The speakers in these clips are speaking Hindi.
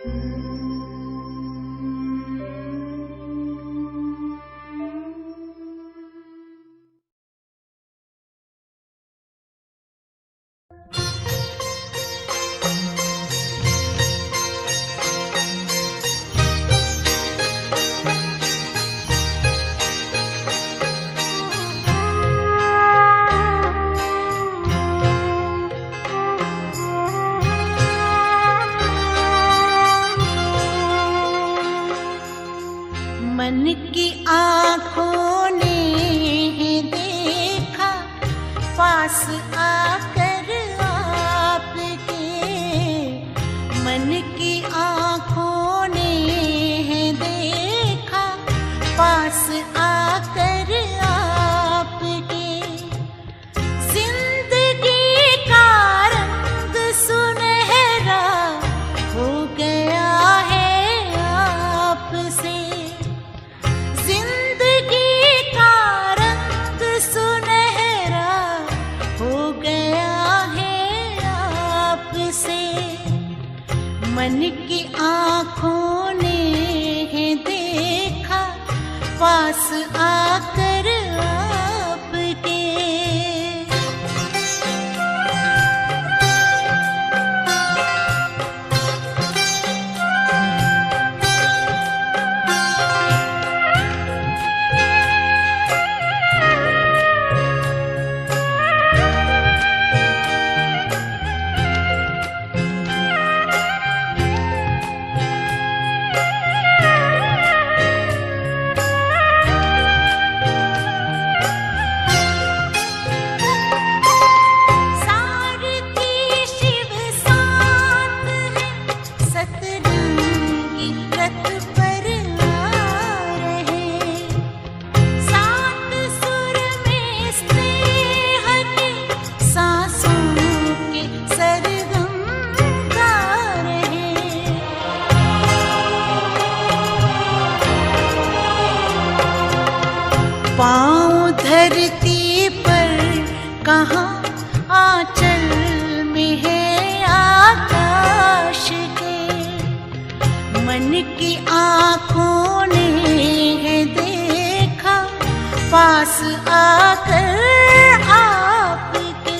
मन की आँखों ने देखा पास आकर आपके, मन की आँखों ने देखा पास आकर आपके, जिंदगी का रंग सुनहरा हो गया है आपसे, मन की आँखों ने देखा पास आकर आपके। पाँव धरती पर कहाँ आंचल में है आकाश के, मन की आँखों ने देखा पास आकर आपके।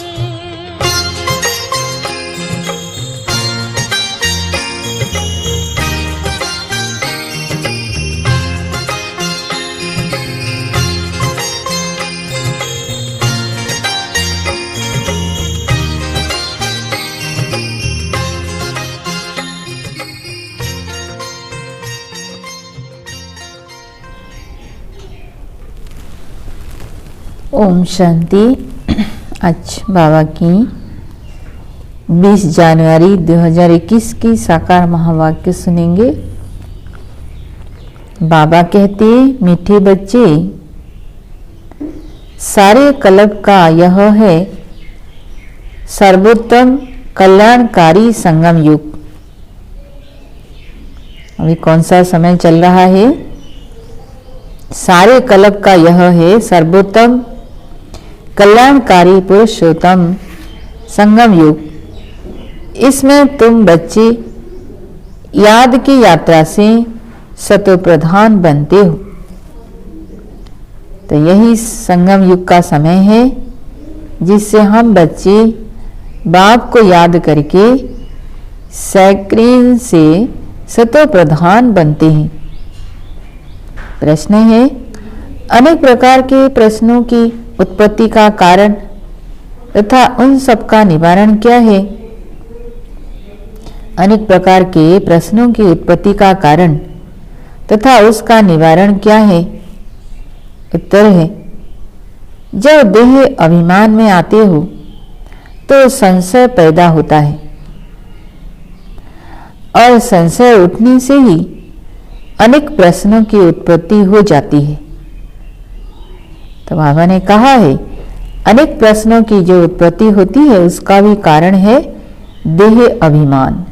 ओम शांति। आज बाबा की 20 जनवरी 2021 की साकार महावाक्य सुनेंगे। बाबा कहते, मीठे बच्चे, सारे कल्प का यह है सर्वोत्तम कल्याणकारी संगम युग। अभी कौन सा समय चल रहा है? सारे कल्प का यह है सर्वोत्तम कल्याणकारी पुरुषोत्तम संगम युग। इसमें तुम बच्चे याद की यात्रा से सतो प्रधान बनते हो। तो यही संगम युग का समय है जिससे हम बच्चे बाप को याद करके सैक्रीन से सतो प्रधान बनते हैं। प्रश्न है, अनेक प्रकार के प्रश्नों की उत्पत्ति का कारण तथा उन सब का निवारण क्या है? अनेक प्रकार के प्रश्नों की उत्पत्ति का कारण तथा उसका निवारण क्या है? उत्तर है, जब देह अभिमान में आते हो तो संशय पैदा होता है और संशय उठने से ही अनेक प्रश्नों की उत्पत्ति हो जाती है। तो बाबा ने कहा है, अनेक प्रश्नों की जो उत्पत्ति होती है उसका भी कारण है देह अभिमान।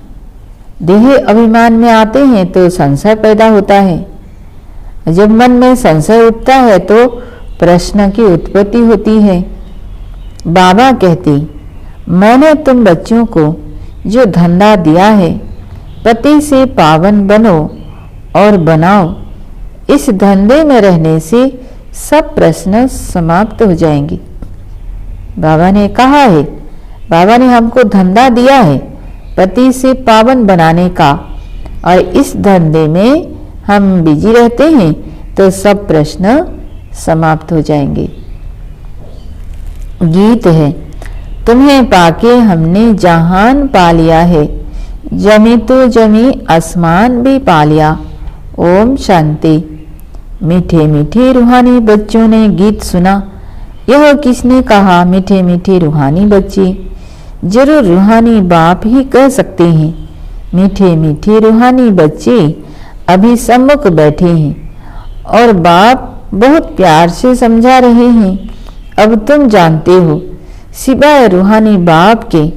देह अभिमान में आते हैं तो संशय पैदा होता है। जब मन में संशय उठता है तो प्रश्न की उत्पत्ति होती है। बाबा कहते, मैंने तुम बच्चों को जो धंधा दिया है पति से पावन बनो और बनाओ। इस धंधे में रहने से सब प्रश्न समाप्त हो जाएंगे। बाबा ने कहा है, बाबा ने हमको धंधा दिया है पति से पावन बनाने का, और इस धंधे में हम बिजी रहते हैं तो सब प्रश्न समाप्त हो जाएंगे। गीत है, तुम्हें पाके हमने जहान पा लिया है, जमी तो जमी आसमान भी पा लिया। ओम शांति। मीठे मीठे रूहानी बच्चों ने गीत सुना। यह किसने कहा? मीठे मीठे रूहानी बच्चे। जरूर रूहानी बाप ही कह सकते हैं। मीठे मीठे रूहानी बच्चे अभी सम्मुख बैठे हैं और बाप बहुत प्यार से समझा रहे हैं। अब तुम जानते हो, सिवाय रूहानी बाप के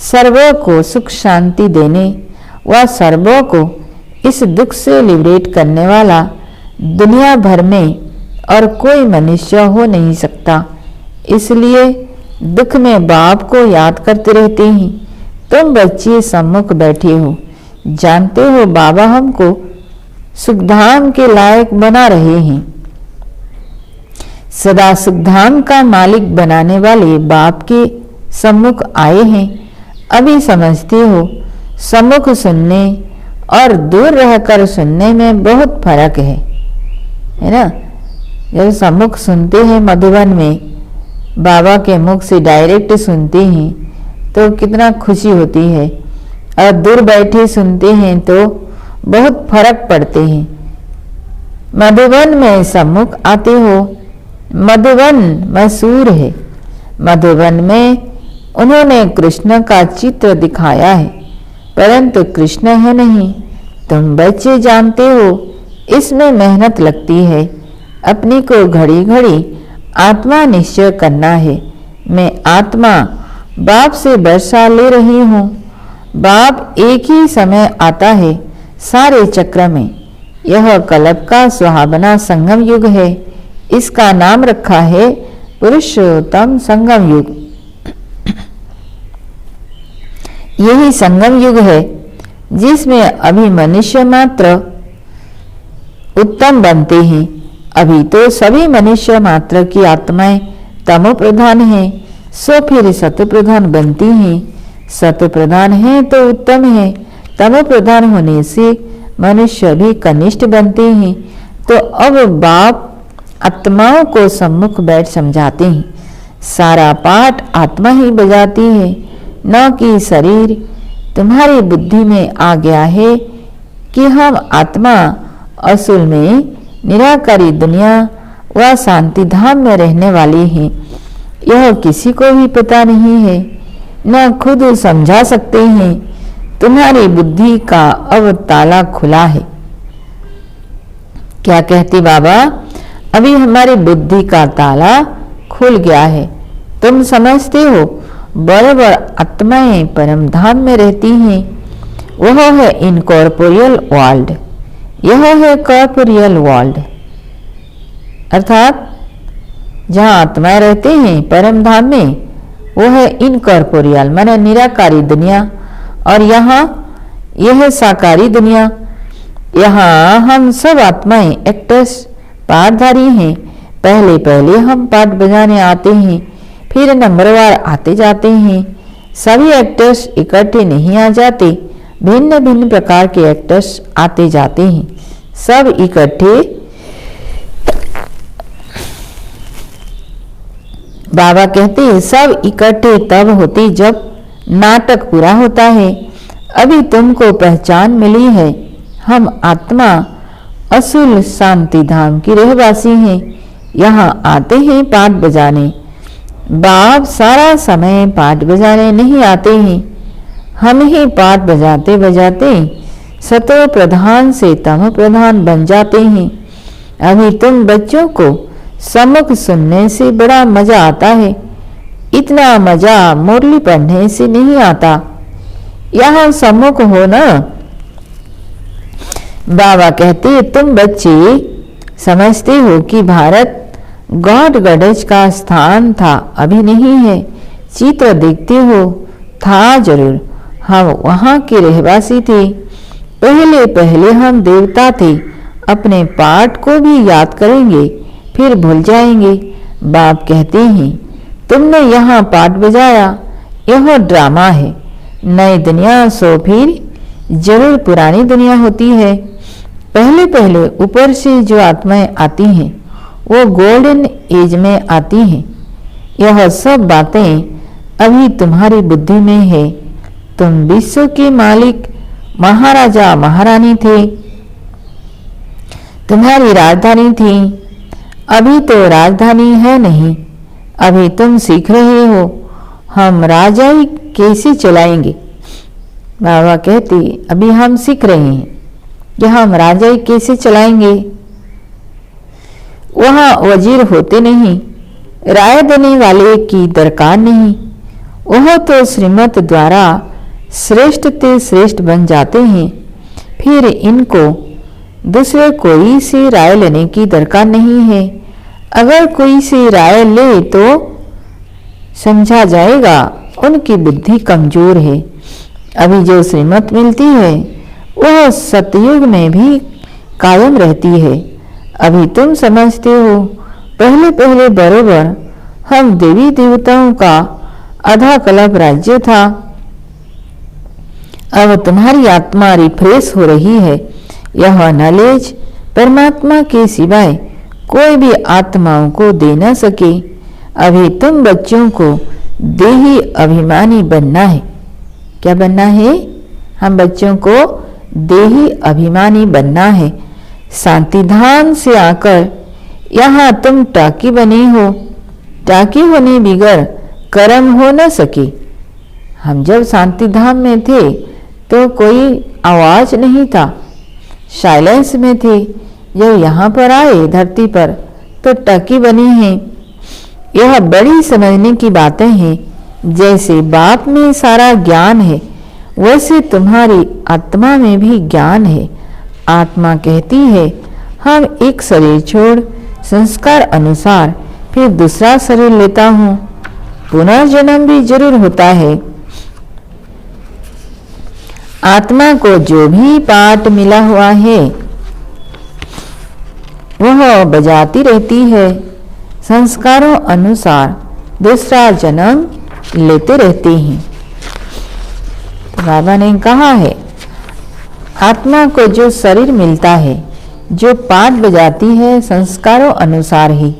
सर्वों को सुख शांति देने व सर्वों को इस दुख से लिबरेट करने वाला दुनिया भर में और कोई मनुष्य हो नहीं सकता। इसलिए दुख में बाप को याद करते रहते हैं। तुम बच्चे सम्मुख बैठे हो, जानते हो बाबा हमको सुखधाम के लायक बना रहे हैं। सदा सुखधाम का मालिक बनाने वाले बाप के सम्मुख आए हैं। अभी समझते हो, सम्मुख सुनने और दूर रहकर सुनने में बहुत फर्क है ना। जब सम्मुख सुनते हैं मधुबन में, बाबा के मुख से डायरेक्ट सुनते हैं तो कितना खुशी होती है, और दूर बैठे सुनते हैं तो बहुत फर्क पड़ते हैं। मधुबन में सम्मुख आते हो, मधुबन मशहूर है। मधुबन में उन्होंने कृष्ण का चित्र दिखाया है, परंतु कृष्ण है नहीं। तुम बच्चे जानते हो, इसमें मेहनत लगती है। अपनी को घड़ी घड़ी आत्मा निश्चय करना है। मैं आत्मा बाप से वर्षा ले रही हूँ। बाप एक ही समय आता है सारे चक्र में। यह कल्प का सुहावना संगम युग है। इसका नाम रखा है पुरुषोत्तम संगम युग। यही संगम युग है जिसमें अभी मनुष्य मात्र उत्तम बनते हैं। अभी तो सभी मनुष्य मात्र की आत्माएं तमो प्रधान हैं, सो फिर सत्व प्रधान बनती हैं। सत्व प्रधान है तो उत्तम है, तमो प्रधान होने से मनुष्य भी कनिष्ठ बनते हैं। तो अब बाप आत्माओं को सम्मुख बैठ समझाते हैं। सारा पाठ आत्मा ही बजाती है, न कि शरीर। तुम्हारी बुद्धि में आ गया है कि हम आत्मा असल में निराकारी दुनिया व शांति धाम में रहने वाले हैं। यह किसी को भी पता नहीं है, न खुद समझा सकते हैं। तुम्हारी बुद्धि का अब ताला खुला है। क्या कहते बाबा? अभी हमारी बुद्धि का ताला खुल गया है। तुम समझते हो बराबर आत्माएं परम धाम में रहती हैं। वह है इनकॉर्पोरियल वर्ल्ड, यह है कॉर्पोरियल वर्ल्ड। अर्थात जहाँ आत्माएं रहते हैं परम धाम में, वो है इनकॉर्पोरियल माने निराकारी दुनिया, और यहाँ यह साकारी दुनिया। यहाँ हम सब आत्माएं एक्टर्स पाठधारी हैं। पहले पहले हम पाठ बजाने आते हैं, फिर नंबरवार आते जाते हैं। सभी एक्टर्स इकट्ठे नहीं आ जाते, भिन्न भिन्न प्रकार के एक्टर्स आते जाते हैं। सब इकट्ठे बाबा कहते हैं सब इकट्ठे तब होते जब नाटक पूरा होता है। अभी तुमको पहचान मिली है, हम आत्मा असुल शांति धाम की रहवासी हैं। यहाँ आते हैं पाठ बजाने। बाप सारा समय पाठ बजाने नहीं आते हैं। हम ही पाठ बजाते बजाते सतो प्रधान से तमो प्रधान बन जाते हैं। अभी तुम बच्चों को सम्मुख सुनने से बड़ा मजा आता है। इतना मजा मुरली पढ़ने से नहीं आता। यहाँ सम्मुख हो ना। बाबा कहते तुम बच्चे समझते हो कि भारत गॉड गॉडेज का स्थान था, अभी नहीं है। चित्र देखते हो, था जरूर। हम वहाँ के रहवासी थे। पहले पहले हम देवता थे। अपने पाठ को भी याद करेंगे, फिर भूल जाएंगे। बाप कहते हैं, तुमने यहाँ पाठ बजाया, यह ड्रामा है। नई दुनिया सो फिर जरूर पुरानी दुनिया होती है। पहले पहले ऊपर से जो आत्माएं आती हैं वो गोल्डन एज में आती हैं। यह सब बातें अभी तुम्हारी बुद्धि में है। तुम विश्व के मालिक महाराजा महारानी थे, तुम्हारी राजधानी थी। अभी तो राजधानी है नहीं, अभी तुम सीख रहे हो हम राजाई कैसे चलाएंगे। बाबा कहते अभी हम सीख रहे हैं कि हम राजाई कैसे चलाएंगे। वहाँ वजीर होते नहीं, राय देने वाले की दरकार नहीं। वह तो श्रीमत द्वारा श्रेष्ठ ते श्रेष्ठ बन जाते हैं। फिर इनको दूसरे कोई से राय लेने की दरकार नहीं है। अगर कोई से राय ले तो समझा जाएगा उनकी बुद्धि कमजोर है। अभी जो श्रीमत मिलती है वह सतयुग में भी कायम रहती है। अभी तुम समझते हो पहले पहले बरोबर हम देवी देवताओं का आधा कल्प राज्य था। अब तुम्हारी आत्मा रिफ्रेश हो रही है। यह नॉलेज परमात्मा के सिवाय कोई भी आत्माओं को दे न सके। अभी तुम बच्चों को देही अभिमानी बनना है। क्या बनना है? हम बच्चों को देही अभिमानी बनना है। शांति धाम से आकर यहाँ तुम टाकी बने हो। टाकी होने बिगर कर्म हो न सके। हम जब शांति धाम में थे तो कोई आवाज नहीं था, साइलेंस में थे। जब यहाँ पर आए धरती पर तो टाकी बनी है। यह बड़ी समझने की बातें हैं। जैसे बाप में सारा ज्ञान है वैसे तुम्हारी आत्मा में भी ज्ञान है। आत्मा कहती है हम एक शरीर छोड़ संस्कार अनुसार फिर दूसरा शरीर लेता हूँ। पुनर्जन्म भी जरूर होता है। आत्मा को जो भी पाठ मिला हुआ है वह बजाती रहती है। संस्कारों अनुसार दूसरा जन्म लेते रहते हैं। तो बाबा ने कहा है आत्मा को जो शरीर मिलता है, जो पाठ बजाती है संस्कारों अनुसार ही।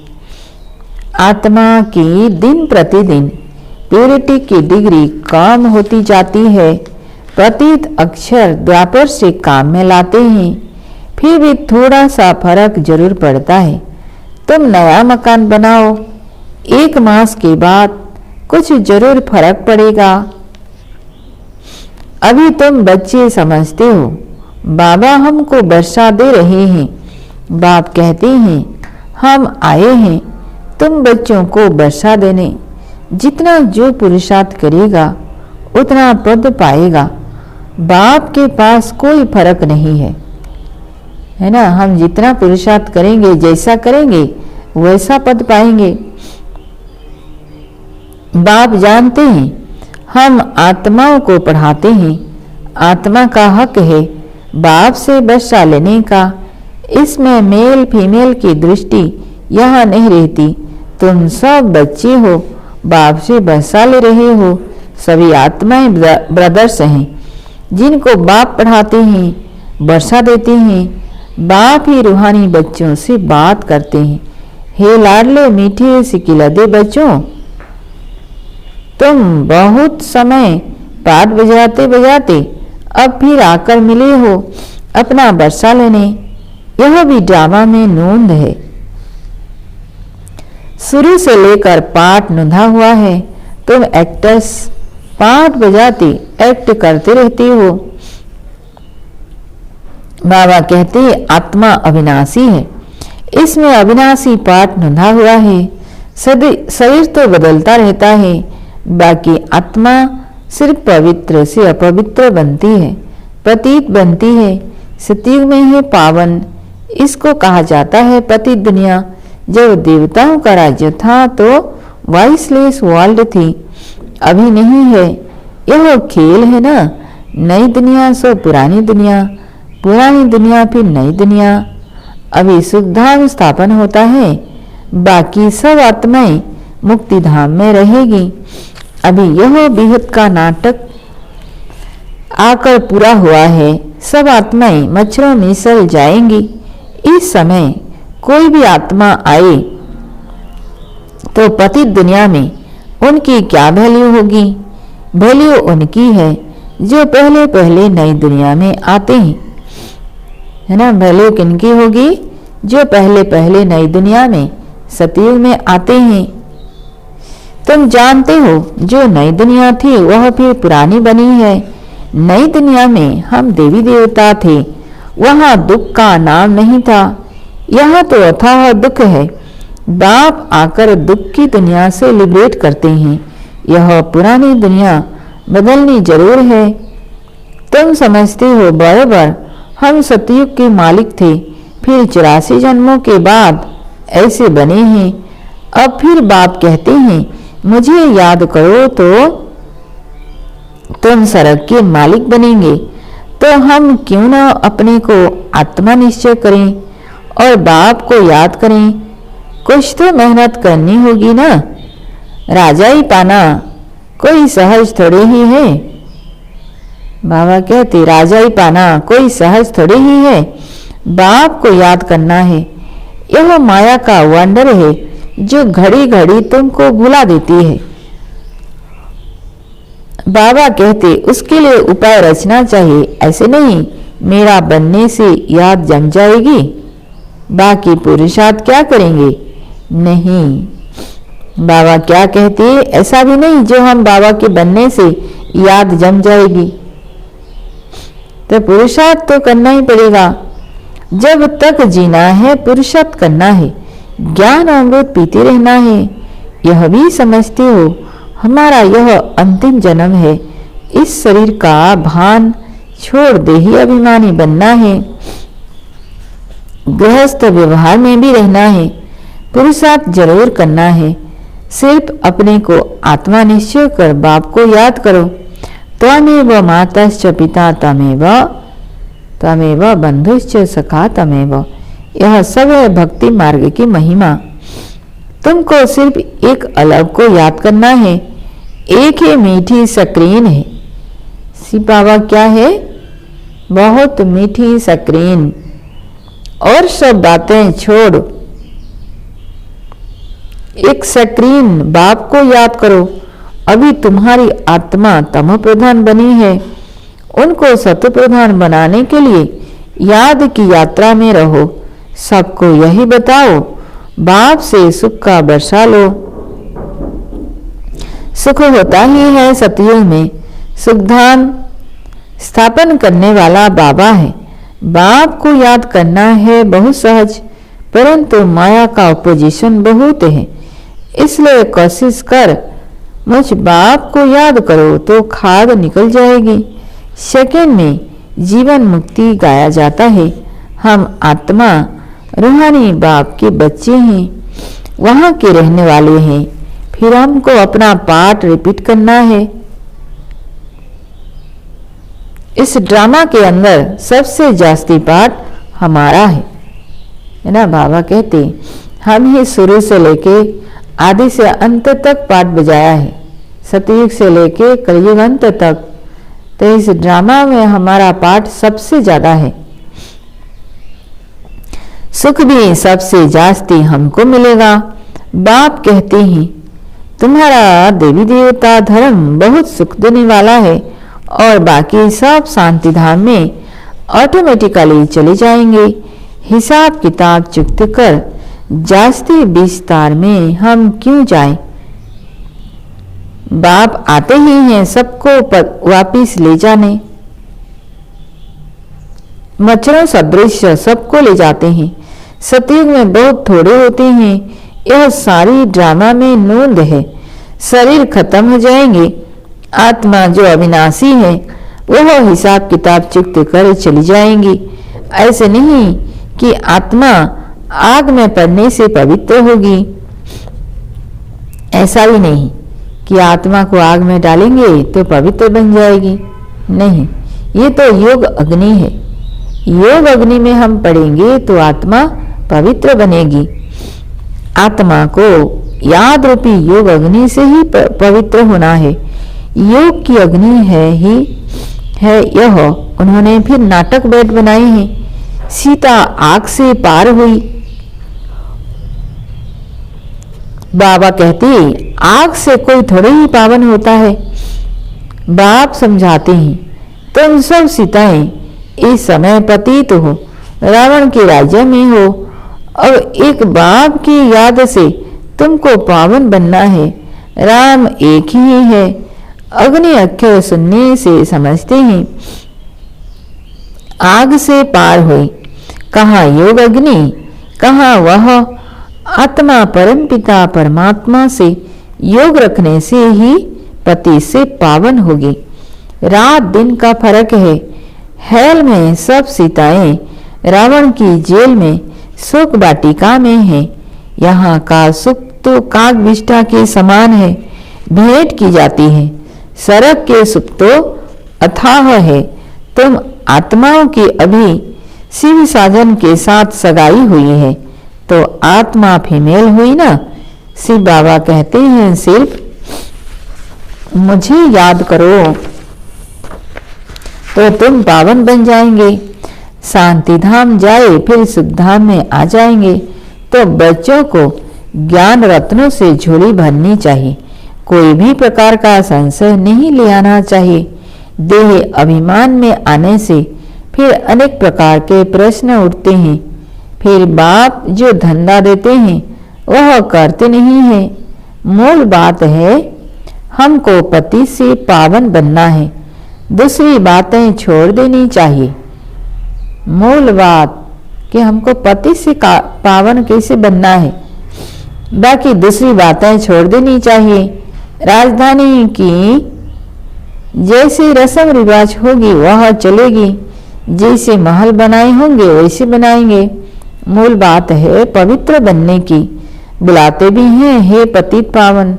आत्मा की दिन प्रतिदिन प्योरिटी की डिग्री कम होती जाती है। प्रतीत अक्षर द्वापर से काम में लाते हैं, फिर भी थोड़ा सा फर्क जरूर पड़ता है। तुम नया मकान बनाओ, 1 मास के बाद कुछ जरूर फर्क पड़ेगा। अभी तुम बच्चे समझते हो बाबा हमको वर्षा दे रहे हैं। बाप कहते हैं हम आए हैं तुम बच्चों को वर्षा देने। जितना जो पुरुषार्थ करेगा उतना पद पाएगा। बाप के पास कोई फर्क नहीं है ना। हम जितना पुरुषार्थ करेंगे, जैसा करेंगे वैसा पद पाएंगे। बाप जानते हैं हम आत्माओं को पढ़ाते हैं। आत्मा का हक है बाप से वर्षा लेने का। इसमें मेल फीमेल की दृष्टि यहाँ नहीं रहती। तुम सब बच्चे हो, बाप से वर्षा ले रहे हो। सभी आत्माएं ब्रदर्स हैं जिनको बाप पढ़ाते हैं, वर्षा देते हैं। बाप ही रूहानी बच्चों से बात करते हैं। हे लाडले मीठे सिकिलदे बच्चों, तुम बहुत समय पाठ बजाते बजाते अब फिर आकर मिले हो अपना वर्षा लेने। यह भी ड्रामा में नोंद है। शुरू से लेकर पाठ नोंधा हुआ है। तुम एक्टर्स पाठ बजाते एक्ट करते रहते हो। बाबा कहते आत्मा अविनाशी है। इसमें अविनाशी पाठ नोंधा हुआ है। शरीर तो बदलता रहता है, बाकी आत्मा सिर्फ पवित्र से अपवित्र बनती है, पतित बनती है। सतयुग में है पावन। इसको कहा जाता है पतित दुनिया। जब देवताओं का राज्य था तो वाइसलेस वर्ल्ड थी, अभी नहीं है। यह खेल है ना, नई दुनिया सो पुरानी दुनिया, पुरानी दुनिया फिर नई दुनिया। अभी सुख धाम स्थापन होता है, बाकी सब आत्माएं मुक्ति धाम में रहेगी। अभी यह बेहद का नाटक आकर पूरा हुआ है, सब आत्माएं मच्छरों में सल जाएंगी। इस समय कोई भी आत्मा आए तो पतित दुनिया में उनकी क्या वैल्यू होगी? वैल्यू उनकी है जो पहले पहले नई दुनिया में आते हैं, है ना। वैल्यू किनकी होगी? जो पहले पहले नई दुनिया में सतयुग में आते हैं। तुम जानते हो जो नई दुनिया थी वह फिर पुरानी बनी है। नई दुनिया में हम देवी देवता थे, वहां दुख का नाम नहीं था। यहाँ तो अथाह दुख है। बाप आकर दुख की दुनिया से लिबरेट करते हैं। यह पुरानी दुनिया बदलनी जरूर है। तुम समझते हो बराबर हम सतयुग के मालिक थे, फिर 84 जन्मों के बाद ऐसे बने हैं। अब फिर बाप कहते हैं मुझे याद करो तो तुम स्वर्ग के मालिक बनेंगे। तो हम क्यों ना अपने को आत्मा निश्चय करें और बाप को याद करें। कुछ तो मेहनत करनी होगी ना। राजा ही पाना कोई सहज थोड़े ही है। बाबा कहते राजा ही पाना कोई सहज थोड़े ही है। बाप को याद करना है। यह माया का वंडर है जो घड़ी घड़ी तुमको भुला देती है। बाबा कहते उसके लिए उपाय रचना चाहिए। ऐसे नहीं मेरा बनने से याद जम जाएगी, बाकी पुरुषार्थ क्या करेंगे? नहीं, बाबा क्या कहते ऐसा भी नहीं जो हम बाबा के बनने से याद जम जाएगी। तो पुरुषार्थ तो करना ही पड़ेगा। जब तक जीना है पुरुषार्थ करना है, ज्ञान अमृत पीते रहना है। यह भी समझते हो हमारा यह अंतिम जन्म है। इस शरीर का भान छोड़ देही अभिमानी बनना है। गृहस्थ व्यवहार में भी रहना है। पुरुषार्थ जरूर करना है। सिर्फ अपने को आत्मा निश्चय कर बाप को याद करो। त्वमेव मातश्च पिता त्वमेव बंधुश्च सखा त्वमेव। यह सब है भक्ति मार्ग की महिमा। तुमको सिर्फ एक अलग को याद करना है। एक ही मीठी स्क्रीन है। सी बाबा क्या है? बहुत मीठी स्क्रीन। और सब बातें छोड़ एक स्क्रीन बाप को याद करो। अभी तुम्हारी आत्मा तमो प्रधान बनी है। उनको सत्व प्रधान बनाने के लिए याद की यात्रा में रहो। सबको यही बताओ, बाप से सुख का बरसा लो। सुख होता ही है सतयुग में। सुखधाम स्थापन करने वाला बाबा है। बाप को याद करना है बहुत सहज, परंतु माया का अपोजिशन बहुत है। इसलिए कोशिश कर मुझ बाप को याद करो तो खाद निकल जाएगी। सेकंड में जीवन मुक्ति गाया जाता है। हम आत्मा रूहानी बाप के बच्चे हैं, वहाँ के रहने वाले हैं। फिर हमको अपना पाठ रिपीट करना है। इस ड्रामा के अंदर सबसे जास्ती पाठ हमारा है ना। बाबा कहते हम ही शुरू से लेके आदि से अंत तक पाठ बजाया है, सतयुग से लेके कलयुग अंत तक। तो इस ड्रामा में हमारा पाठ सबसे ज्यादा है। सुख भी सबसे जास्ती हमको मिलेगा। बाप कहते हैं तुम्हारा देवी देवता धर्म बहुत सुख देने वाला है और बाकी सब शांति धाम में ऑटोमेटिकली चले जाएंगे। हिसाब किताब चुक्त कर जास्ती विस्तार में हम क्यों जाएं? बाप आते ही हैं सबको वापिस ले जाने। मच्छरों सदृश सबको ले जाते हैं। सतयुग में बहुत थोड़े होते हैं। यह सारी ड्रामा में नूंद है। शरीर खत्म हो जाएंगे। आत्मा जो अविनाशी है वह हिसाब किताब चुक्त कर चली जाएंगी। ऐसे नहीं कि आत्मा आग में पड़ने से पवित्र होगी, ऐसा भी नहीं। कि आत्मा को आग में डालेंगे तो पवित्र बन जाएगी। नहीं, ये तो योग अग्नि है। योग अग्नि में हम पड़ेंगे तो आत्मा पवित्र बनेगी। आत्मा को याद रूपी योग अग्नि से ही पवित्र होना है। योग की अग्नि है यह। उन्होंने फिर नाटक बैठ बनाए हैं। सीता आग से पार हुई। बाबा कहते आग से कोई थोड़े ही पावन होता है। बाप समझाते हैं तुम सब सीताएं इस समय पतित हो, रावण के राज्य में हो। अब एक बाप की याद से तुमको पावन बनना है। राम एक ही है। अग्नि अक्षर सुनने से समझते हैं। आग से पार हुई। कहाँ योग अग्नि, कहाँ वह आत्मा परमपिता परमात्मा से योग रखने से ही पति से पावन होगी। रात दिन का फर्क है। हेल में सब सीताएं रावण की जेल में सुख वाटिका में है। यहाँ का सुख तो काग विष्ठा के समान है, भेंट की जाती है। सड़क के सुख तो अथाह है। तुम आत्माओं की अभी शिव साधन के साथ सगाई हुई है तो आत्मा फीमेल हुई ना। शिव बाबा कहते हैं सिर्फ मुझे याद करो तो तुम पावन बन जाएंगे। शांति धाम जाए फिर सुख धाम में आ जाएंगे। तो बच्चों को ज्ञान रत्नों से झोली भरनी चाहिए। कोई भी प्रकार का संशय नहीं ले आना चाहिए। देह अभिमान में आने से फिर अनेक प्रकार के प्रश्न उठते हैं। फिर बाप जो धंधा देते हैं वह करते नहीं है। मूल बात है हमको पति से पावन बनना है। दूसरी बातें छोड़ देनी चाहिए। मूल बात कि हमको पति से पावन कैसे बनना है, बाकी दूसरी बातें छोड़ देनी चाहिए। राजधानी की जैसे रस्म रिवाज होगी वह चलेगी। जैसे महल बनाए होंगे वैसे बनाएंगे। मूल बात है पवित्र बनने की। बुलाते भी हैं हे पतित पावन।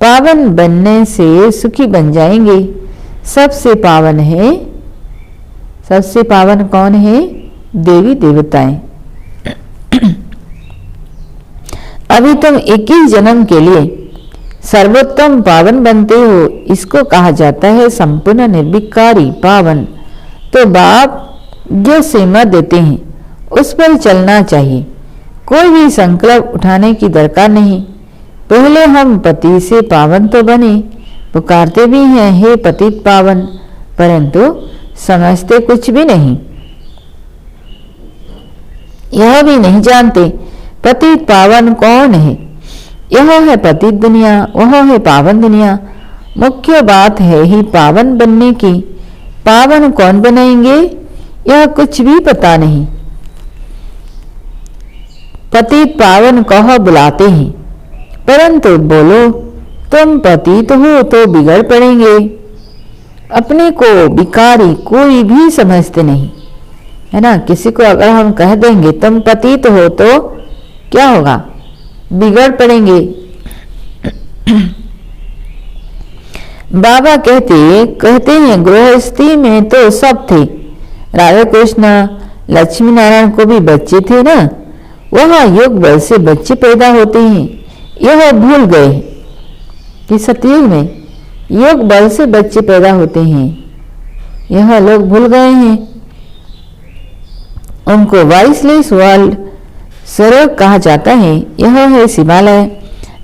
पावन बनने से सुखी बन जाएंगे। सबसे पावन है, सबसे पावन कौन है? देवी देवताएं। अभी तुम 21 जन्म के लिए सर्वोत्तम पावन बनते हो। इसको कहा जाता है संपूर्ण निर्विकारी पावन। तो बाप जो सीमा देते हैं उस पर चलना चाहिए। कोई भी संकल्प उठाने की दरकार नहीं। पहले हम पति से पावन तो बने। पुकारते भी हैं हे पतित पावन, परंतु समझते कुछ भी नहीं। यह भी नहीं जानते पतित पावन कौन है। यह है पतित दुनिया, वह है पावन दुनिया। मुख्य बात है ही पावन बनने की। पावन कौन बनाएंगे यह कुछ भी पता नहीं। पतित पावन कह बुलाते हैं, परंतु बोलो तुम पतित हो तो बिगड़ पड़ेंगे। अपने को विकारी कोई भी समझते नहीं है ना। किसी को अगर हम कह देंगे तुम पतित हो तो क्या होगा? बिगड़ पड़ेंगे। बाबा कहते हैं गृहस्थी में तो सब थे। राधा कृष्ण लक्ष्मी नारायण को भी बच्चे थे ना। वह योग बल से बच्चे पैदा होते हैं। यह भूल गए कि सतयुग में योग बल से बच्चे पैदा होते हैं। यह लोग भूल गए हैं। उनको वाइसलेस वर्ल्ड स्वर्ग कहा जाता है। यह है शिवालय।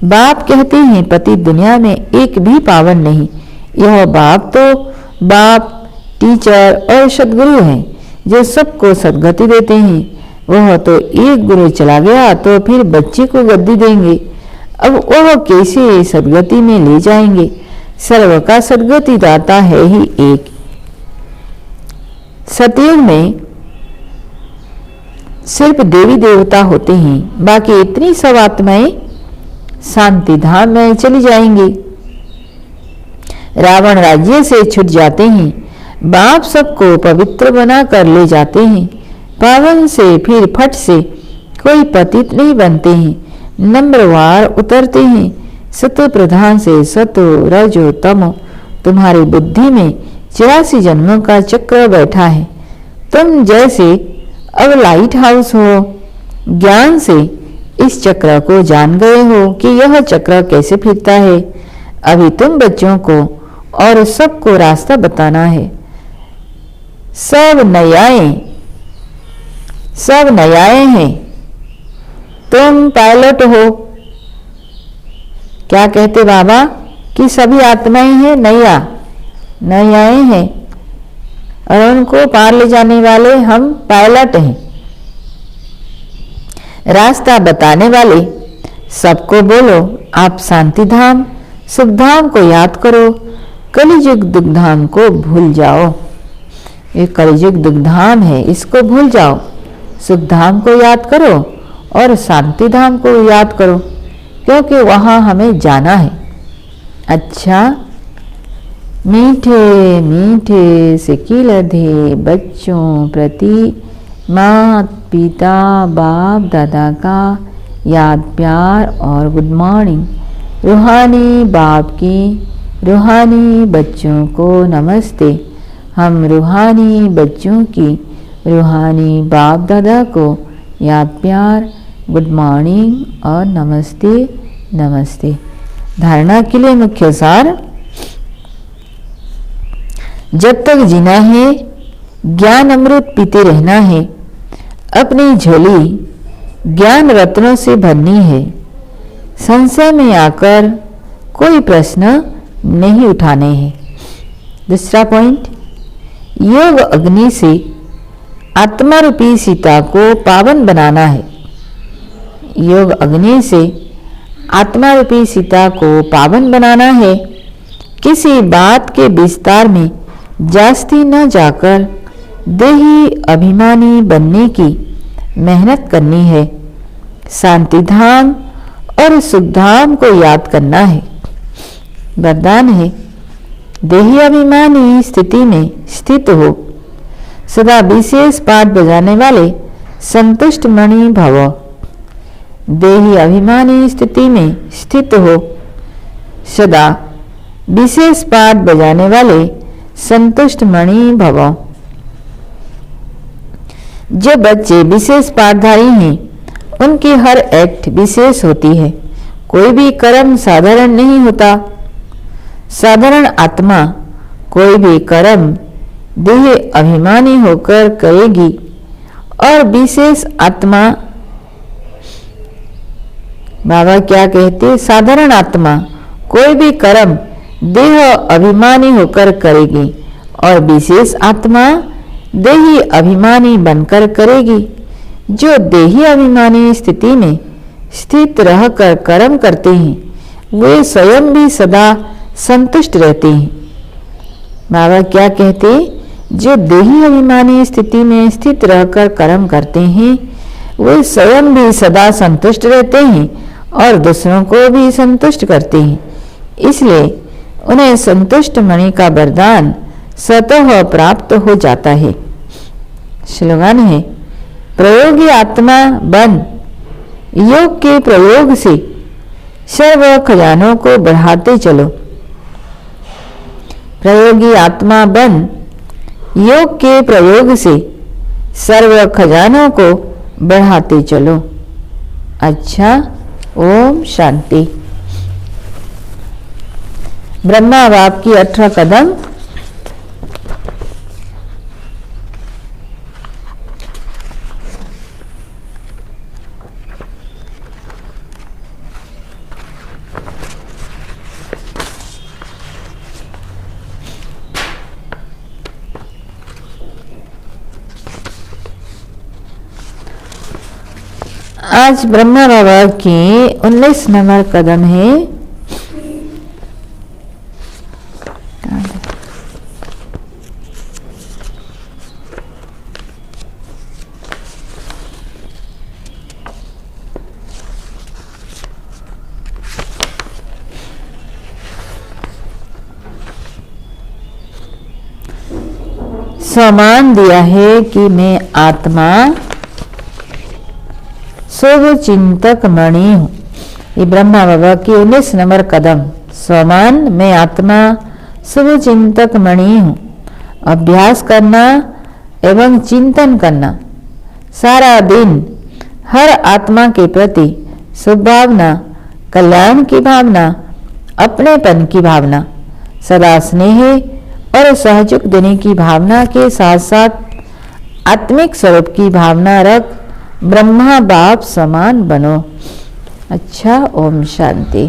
बाप कहते हैं पति दुनिया में एक भी पावन नहीं। यह बाप तो बाप टीचर और सदगुरु हैं जो सबको सदगति देते हैं। वह तो एक गुरु चला गया तो फिर बच्चे को गद्दी देंगे। अब वह कैसे सदगति में ले जाएंगे? सर्व का सदगति दाता है ही एक। सतयुग में सिर्फ देवी देवता होते हैं। बाकी इतनी सब आत्माएं शांति धाम में चली जाएंगी। रावण राज्य से छूट जाते हैं। बाप सबको पवित्र बना कर ले जाते हैं। पावन से फिर फट से कोई पतित नहीं बनते हैं। नम्रवार उतरते हैं। सतो प्रधान से सतो रजो तमो तुम्हारी बुद्धि में 84 जन्मों का चक्र बैठा है। तुम जैसे अब लाइट हाउस हो, ज्ञान से इस चक्र को जान गए हो कि यह चक्र कैसे फिरता है। अभी तुम बच्चों को और सबको रास्ता बताना है। सब नयाए हैं। तुम पायलट हो। क्या कहते बाबा कि सभी आत्माएं हैं, नयाए हैं और उनको पार ले जाने वाले हम पायलट हैं, रास्ता बताने वाले। सबको बोलो आप शांति धाम सुख धाम को याद करो, कलियुग दुख धाम को भूल जाओ। ये कलियुग दुख धाम है, इसको भूल जाओ। सुख धाम को याद करो और शांति धाम को याद करो, क्योंकि वहां हमें जाना है। अच्छा, मीठे मीठे से लधे बच्चों प्रति माता पिता बाप दादा का याद प्यार और गुड मॉर्निंग। रूहानी बाप की रूहानी बच्चों को नमस्ते। हम रूहानी बच्चों की रूहानी बाप दादा को याद प्यार गुड मॉर्निंग और नमस्ते नमस्ते। धारणा के लिए मुख्य सार, जब तक जीना है ज्ञान अमृत पीते रहना है। अपनी झोली ज्ञान रत्नों से भरनी है। संशय में आकर कोई प्रश्न नहीं उठाने हैं। दूसरा पॉइंट, योग अग्नि से आत्मा रूपी सीता को पावन बनाना है। योग अग्नि से आत्मा रूपी सीता को पावन बनाना है। किसी बात के विस्तार में जास्ती न जाकर देही अभिमानी बनने की मेहनत करनी है। शांति धाम और सुख धाम को याद करना है। वरदान है, देही अभिमानी स्थिति में स्थित हो। सदा विशेष पाठ बजाने वाले संतुष्ट मणि भव। देही अभिमानी स्थिति में स्थित हो। सदा विशेष पाठ बजाने वाले संतुष्ट मणि भव। जो बच्चे विशेष पाठधारी हैं, उनकी हर एक्ट विशेष होती है। कोई भी कर्म साधारण नहीं होता। साधारण आत्मा कोई भी कर्म देह अभिमानी होकर करेगी और विशेष आत्मा, बाबा क्या कहते, साधारण आत्मा कोई भी कर्म देह अभिमानी होकर करेगी और विशेष आत्मा देही अभिमानी बनकर करेगी। जो देही अभिमानी स्थिति में स्थित रहकर कर्म करते हैं वे स्वयं भी सदा संतुष्ट रहते हैं। बाबा क्या कहते, जो देही अभिमानी स्थिति में स्थित रहकर कर्म करते हैं वे स्वयं भी सदा संतुष्ट रहते हैं और दूसरों को भी संतुष्ट करते हैं। इसलिए उन्हें संतुष्ट मणि का वरदान स्वतः प्राप्त हो जाता है। स्लोगन है, प्रयोगी आत्मा बन। योग के प्रयोग से सर्व खजानों को बढ़ाते चलो। प्रयोगी आत्मा बन। योग के प्रयोग से सर्व खजानों को बढ़ाते चलो। अच्छा, ओम शांति। ब्रह्मा बाप की 18 कदम। आज ब्रह्मा बाबा की 19 नंबर कदम है। सम्मान दिया है कि मैं आत्मा शुभ चिंतक मणि हूँ ये ब्रह्मा बाबा की 19 नंबर कदम। स्वमान मैं आत्मा शुभ चिंतक मणि हूँ। अभ्यास करना एवं चिंतन करना, सारा दिन हर आत्मा के प्रति शुभ भावना, कल्याण की भावना, अपनेपन की भावना, सदा स्नेह और सहयोग देने की भावना के साथ साथ आत्मिक स्वरूप की भावना रख ब्रह्मा बाप समान बनो। अच्छा, ओम शांति।